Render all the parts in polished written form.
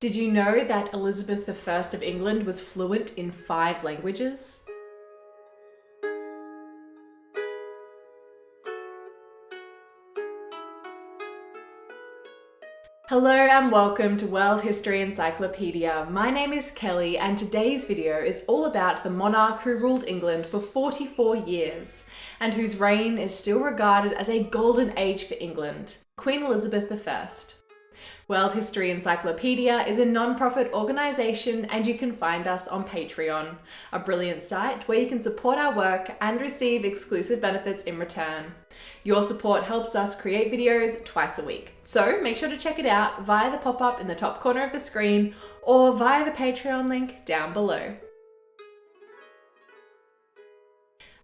Did you know that Elizabeth I of England was fluent in 5 languages? Hello and welcome to World History Encyclopedia. My name is Kelly and today's video is all about the monarch who ruled England for 44 years and whose reign is still regarded as a golden age for England, Queen Elizabeth I. World History Encyclopedia is a non-profit organisation and you can find us on Patreon, a brilliant site where you can support our work and receive exclusive benefits in return. Your support helps us create videos twice a week, so make sure to check it out via the pop-up in the top corner of the screen or via the Patreon link down below.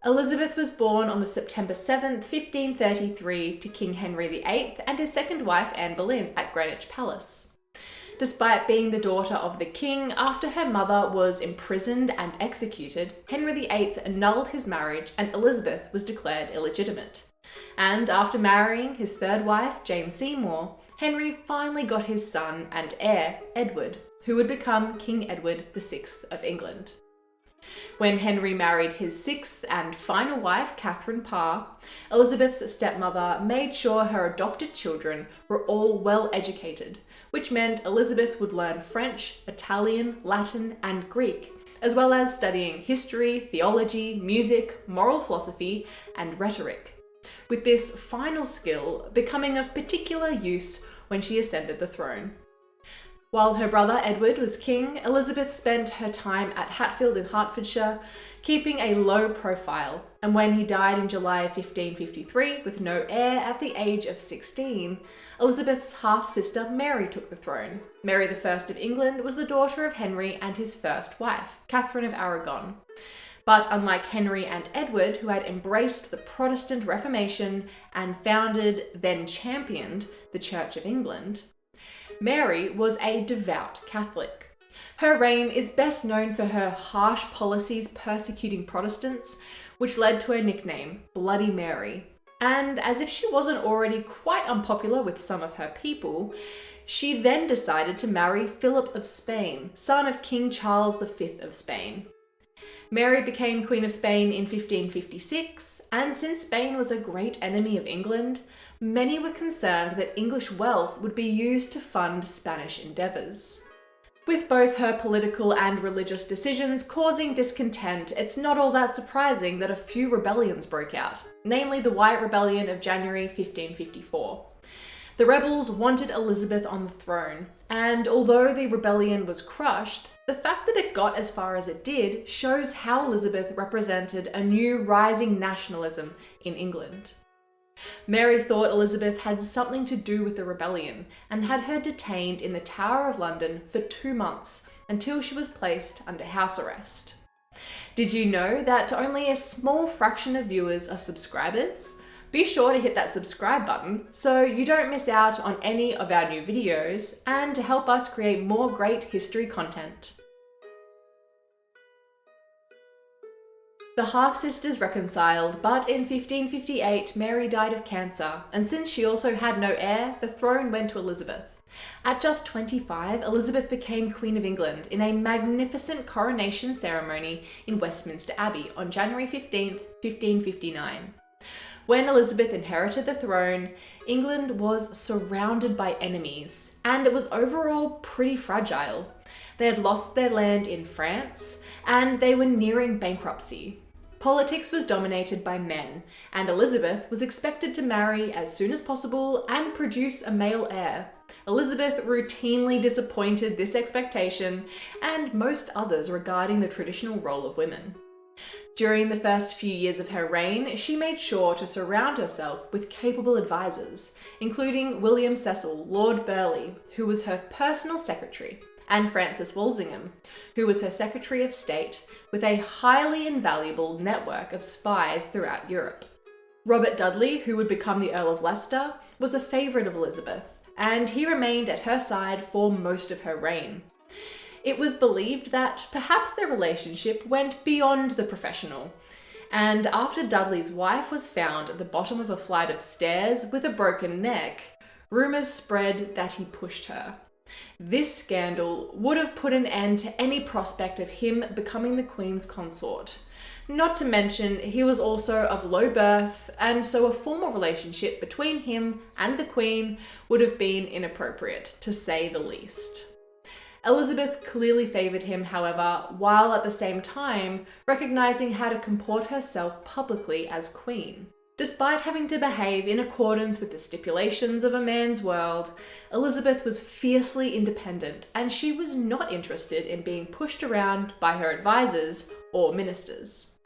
Elizabeth was born on September 7th, 1533 to King Henry VIII and his second wife Anne Boleyn at Greenwich Palace. Despite being the daughter of the king, after her mother was imprisoned and executed, Henry VIII annulled his marriage and Elizabeth was declared illegitimate. And after marrying his third wife, Jane Seymour, Henry finally got his son and heir, Edward, who would become King Edward VI of England. When Henry married his sixth and final wife, Catherine Parr, Elizabeth's stepmother made sure her adopted children were all well educated, which meant Elizabeth would learn French, Italian, Latin, and Greek, as well as studying history, theology, music, moral philosophy, and rhetoric, with this final skill becoming of particular use when she ascended the throne. While her brother Edward was king, Elizabeth spent her time at Hatfield in Hertfordshire, keeping a low profile, and when he died in July 1553 with no heir at the age of 16, Elizabeth's half-sister Mary took the throne. Mary I of England was the daughter of Henry and his first wife, Catherine of Aragon. But unlike Henry and Edward, who had embraced the Protestant Reformation and founded, then championed, the Church of England, Mary was a devout Catholic. Her reign is best known for her harsh policies persecuting Protestants, which led to her nickname, Bloody Mary. And as if she wasn't already quite unpopular with some of her people, she then decided to marry Philip of Spain, son of King Charles V of Spain. Mary became Queen of Spain in 1556, and since Spain was a great enemy of England, many were concerned that English wealth would be used to fund Spanish endeavours. With both her political and religious decisions causing discontent, it's not all that surprising that a few rebellions broke out, namely the White Rebellion of January 1554. The rebels wanted Elizabeth on the throne, and although the rebellion was crushed, the fact that it got as far as it did shows how Elizabeth represented a new rising nationalism in England. Mary thought Elizabeth had something to do with the rebellion and had her detained in the Tower of London for 2 months until she was placed under house arrest. Did you know that only a small fraction of viewers are subscribers? Be sure to hit that subscribe button so you don't miss out on any of our new videos and to help us create more great history content. The half-sisters reconciled, but in 1558 Mary died of cancer, and since she also had no heir, the throne went to Elizabeth. At just 25, Elizabeth became Queen of England in a magnificent coronation ceremony in Westminster Abbey on January 15th, 1559. When Elizabeth inherited the throne, England was surrounded by enemies, and it was overall pretty fragile. They had lost their land in France, and they were nearing bankruptcy. Politics was dominated by men, and Elizabeth was expected to marry as soon as possible and produce a male heir. Elizabeth routinely disappointed this expectation and most others regarding the traditional role of women. During the first few years of her reign, she made sure to surround herself with capable advisors, including William Cecil, Lord Burleigh, who was her personal secretary, and Francis Walsingham, who was her Secretary of State, with a highly invaluable network of spies throughout Europe. Robert Dudley, who would become the Earl of Leicester, was a favourite of Elizabeth, and he remained at her side for most of her reign. It was believed that perhaps their relationship went beyond the professional, and after Dudley's wife was found at the bottom of a flight of stairs with a broken neck, rumours spread that he pushed her. This scandal would have put an end to any prospect of him becoming the Queen's consort. Not to mention, he was also of low birth, and so a formal relationship between him and the Queen would have been inappropriate, to say the least. Elizabeth clearly favoured him, however, while at the same time recognising how to comport herself publicly as Queen. Despite having to behave in accordance with the stipulations of a man's world, Elizabeth was fiercely independent, and she was not interested in being pushed around by her advisors or ministers.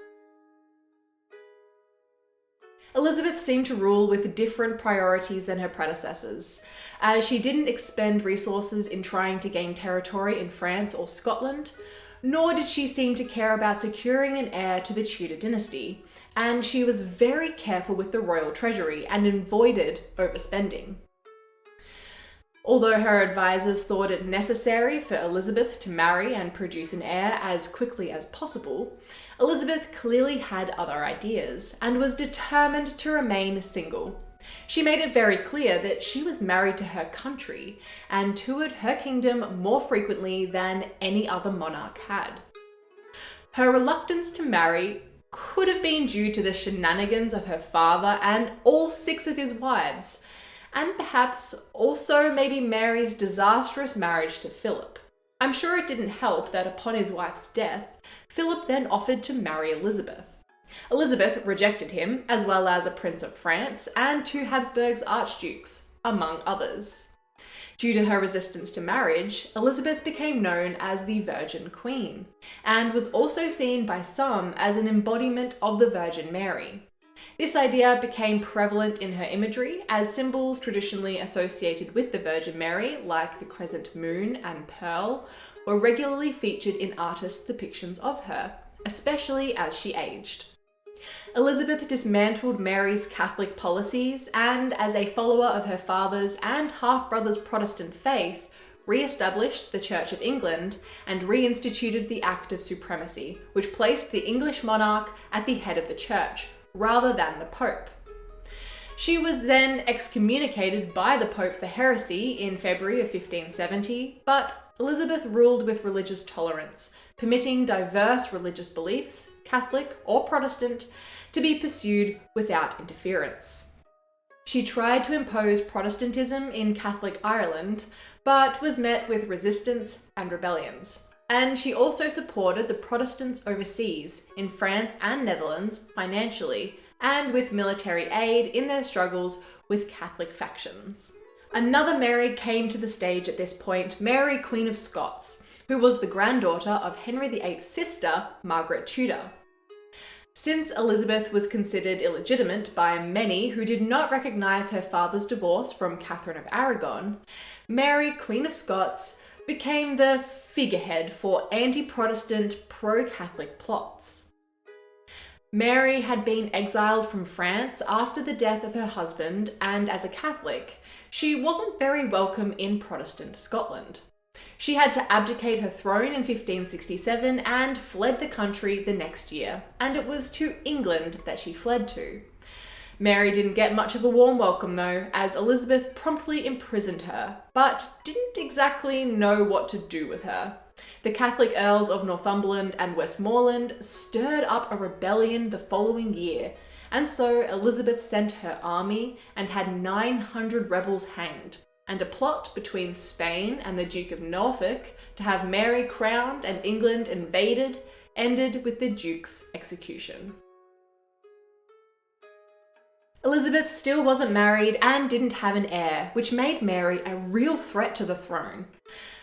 Elizabeth seemed to rule with different priorities than her predecessors, as she didn't expend resources in trying to gain territory in France or Scotland, nor did she seem to care about securing an heir to the Tudor dynasty, and she was very careful with the royal treasury and avoided overspending. Although her advisors thought it necessary for Elizabeth to marry and produce an heir as quickly as possible, Elizabeth clearly had other ideas and was determined to remain single. She made it very clear that she was married to her country and toured her kingdom more frequently than any other monarch had. Her reluctance to marry could have been due to the shenanigans of her father and all 6 of his wives, and perhaps also maybe Mary's disastrous marriage to Philip. I'm sure it didn't help that upon his wife's death, Philip then offered to marry Elizabeth. Elizabeth rejected him, as well as a prince of France and 2 Habsburg's archdukes, among others. Due to her resistance to marriage, Elizabeth became known as the Virgin Queen, and was also seen by some as an embodiment of the Virgin Mary. This idea became prevalent in her imagery, as symbols traditionally associated with the Virgin Mary, like the crescent moon and pearl, were regularly featured in artists' depictions of her, especially as she aged. Elizabeth dismantled Mary's Catholic policies and, as a follower of her father's and half-brother's Protestant faith, re-established the Church of England and reinstituted the Act of Supremacy, which placed the English monarch at the head of the Church, rather than the Pope. She was then excommunicated by the Pope for heresy in February of 1570, but Elizabeth ruled with religious tolerance, permitting diverse religious beliefs, Catholic or Protestant, to be pursued without interference. She tried to impose Protestantism in Catholic Ireland, but was met with resistance and rebellions. And she also supported the Protestants overseas, in France and Netherlands, financially, and with military aid in their struggles with Catholic factions. Another Mary came to the stage at this point, Mary Queen of Scots, who was the granddaughter of Henry VIII's sister, Margaret Tudor. Since Elizabeth was considered illegitimate by many who did not recognise her father's divorce from Catherine of Aragon, Mary Queen of Scots became the figurehead for anti-Protestant, pro-Catholic plots. Mary had been exiled from France after the death of her husband, and as a Catholic, she wasn't very welcome in Protestant Scotland. She had to abdicate her throne in 1567 and fled the country the next year, and it was to England that she fled to. Mary didn't get much of a warm welcome though, as Elizabeth promptly imprisoned her, but didn't exactly know what to do with her. The Catholic Earls of Northumberland and Westmoreland stirred up a rebellion the following year, and so Elizabeth sent her army and had 900 rebels hanged, and a plot between Spain and the Duke of Norfolk to have Mary crowned and England invaded ended with the Duke's execution. Elizabeth still wasn't married and didn't have an heir, which made Mary a real threat to the throne.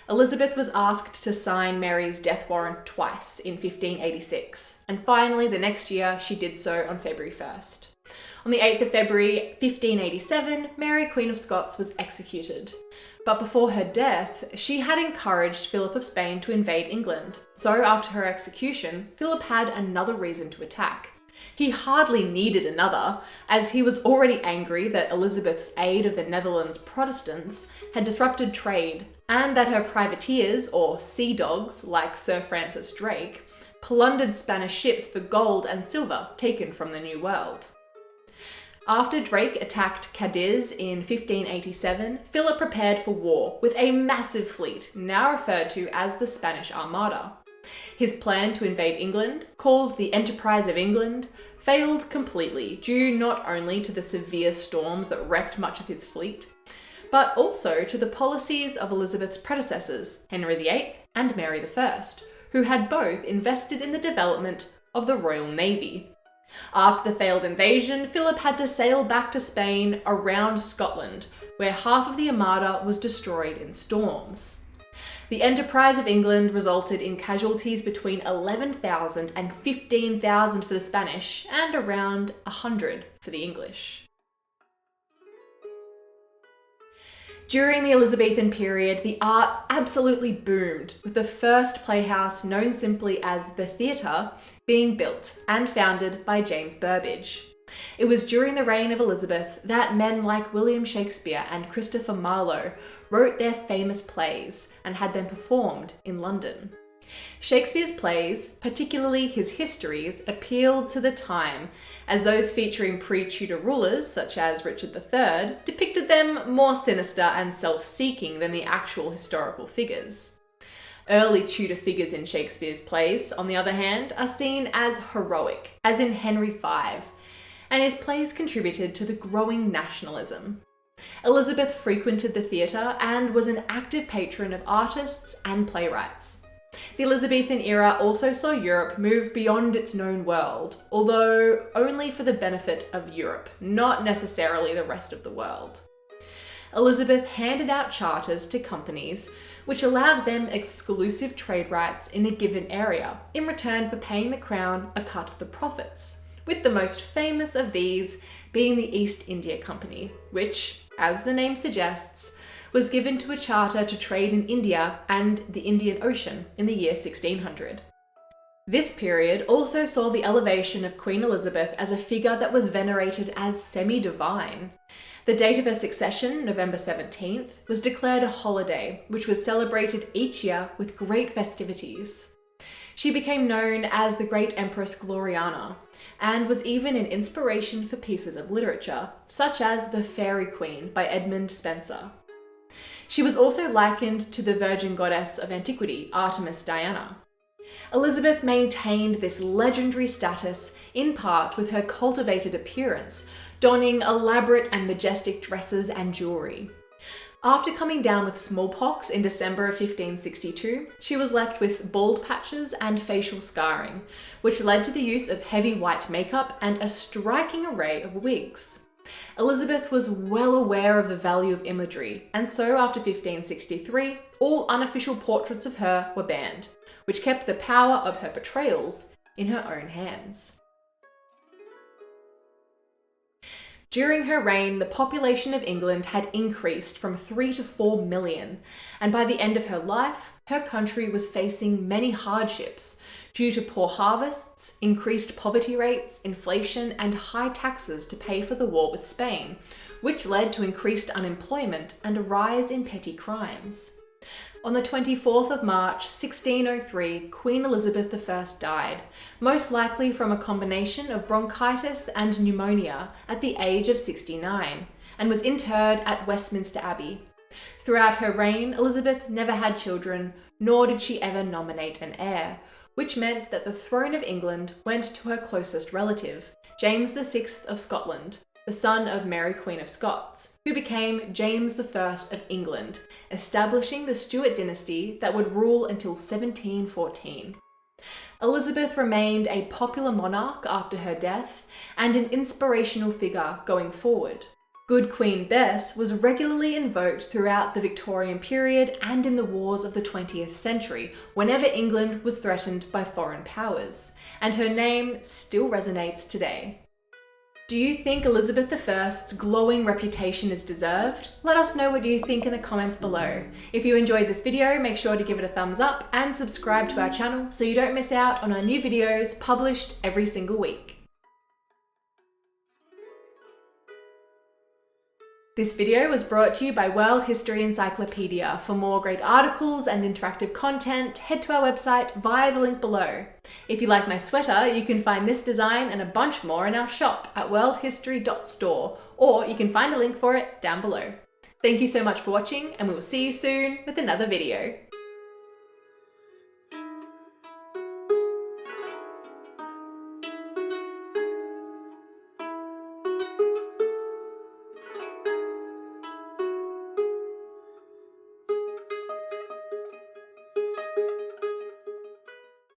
Elizabeth was asked to sign Mary's death warrant twice in 1586, and finally the next year she did so on February 1st. On the 8th of February 1587, Mary Queen of Scots was executed. But before her death, she had encouraged Philip of Spain to invade England. So after her execution, Philip had another reason to attack. He hardly needed another, as he was already angry that Elizabeth's aid of the Netherlands' Protestants had disrupted trade, and that her privateers, or sea dogs, like Sir Francis Drake, plundered Spanish ships for gold and silver taken from the New World. After Drake attacked Cadiz in 1587, Philip prepared for war with a massive fleet, now referred to as the Spanish Armada. His plan to invade England, called the Enterprise of England, failed completely due not only to the severe storms that wrecked much of his fleet, but also to the policies of Elizabeth's predecessors, Henry VIII and Mary I, who had both invested in the development of the Royal Navy. After the failed invasion, Philip had to sail back to Spain around Scotland, where half of the Armada was destroyed in storms. The Enterprise of England resulted in casualties between 11,000 and 15,000 for the Spanish and around 100 for the English. During the Elizabethan period, the arts absolutely boomed, with the first playhouse, known simply as the Theatre, being built and founded by James Burbage. It was during the reign of Elizabeth that men like William Shakespeare and Christopher Marlowe wrote their famous plays and had them performed in London. Shakespeare's plays, particularly his histories, appealed to the time, as those featuring pre-Tudor rulers, such as Richard III, depicted them more sinister and self-seeking than the actual historical figures. Early Tudor figures in Shakespeare's plays, on the other hand, are seen as heroic, as in Henry V, and his plays contributed to the growing nationalism. Elizabeth frequented the theatre and was an active patron of artists and playwrights. The Elizabethan era also saw Europe move beyond its known world, although only for the benefit of Europe, not necessarily the rest of the world. Elizabeth handed out charters to companies which allowed them exclusive trade rights in a given area in return for paying the crown a cut of the profits, with the most famous of these being the East India Company, which, as the name suggests, was given to a charter to trade in India and the Indian Ocean in the year 1600. This period also saw the elevation of Queen Elizabeth as a figure that was venerated as semi-divine. The date of her succession, November 17th, was declared a holiday, which was celebrated each year with great festivities. She became known as the Great Empress Gloriana, and was even an inspiration for pieces of literature, such as The Fairy Queen by Edmund Spenser. She was also likened to the virgin goddess of antiquity, Artemis Diana. Elizabeth maintained this legendary status in part with her cultivated appearance, donning elaborate and majestic dresses and jewellery. After coming down with smallpox in December of 1562, she was left with bald patches and facial scarring, which led to the use of heavy white makeup and a striking array of wigs. Elizabeth was well aware of the value of imagery, and so after 1563, all unofficial portraits of her were banned, which kept the power of her portrayals in her own hands. During her reign, the population of England had increased from 3 to 4 million, and by the end of her life, her country was facing many hardships due to poor harvests, increased poverty rates, inflation, and high taxes to pay for the war with Spain, which led to increased unemployment and a rise in petty crimes. On the 24th of March, 1603, Queen Elizabeth I died, most likely from a combination of bronchitis and pneumonia at the age of 69, and was interred at Westminster Abbey. Throughout her reign, Elizabeth never had children, nor did she ever nominate an heir, which meant that the throne of England went to her closest relative, James VI of Scotland, the son of Mary Queen of Scots, who became James I of England, establishing the Stuart Dynasty that would rule until 1714. Elizabeth remained a popular monarch after her death and an inspirational figure going forward. Good Queen Bess was regularly invoked throughout the Victorian period and in the wars of the 20th century, whenever England was threatened by foreign powers, and her name still resonates today. Do you think Elizabeth I's glowing reputation is deserved? Let us know what you think in the comments below. If you enjoyed this video, make sure to give it a thumbs up and subscribe to our channel so you don't miss out on our new videos published every single week. This video was brought to you by World History Encyclopedia. For more great articles and interactive content, head to our website via the link below. If you like my sweater, you can find this design and a bunch more in our shop at worldhistory.store, or you can find a link for it down below. Thank you so much for watching, and we will see you soon with another video.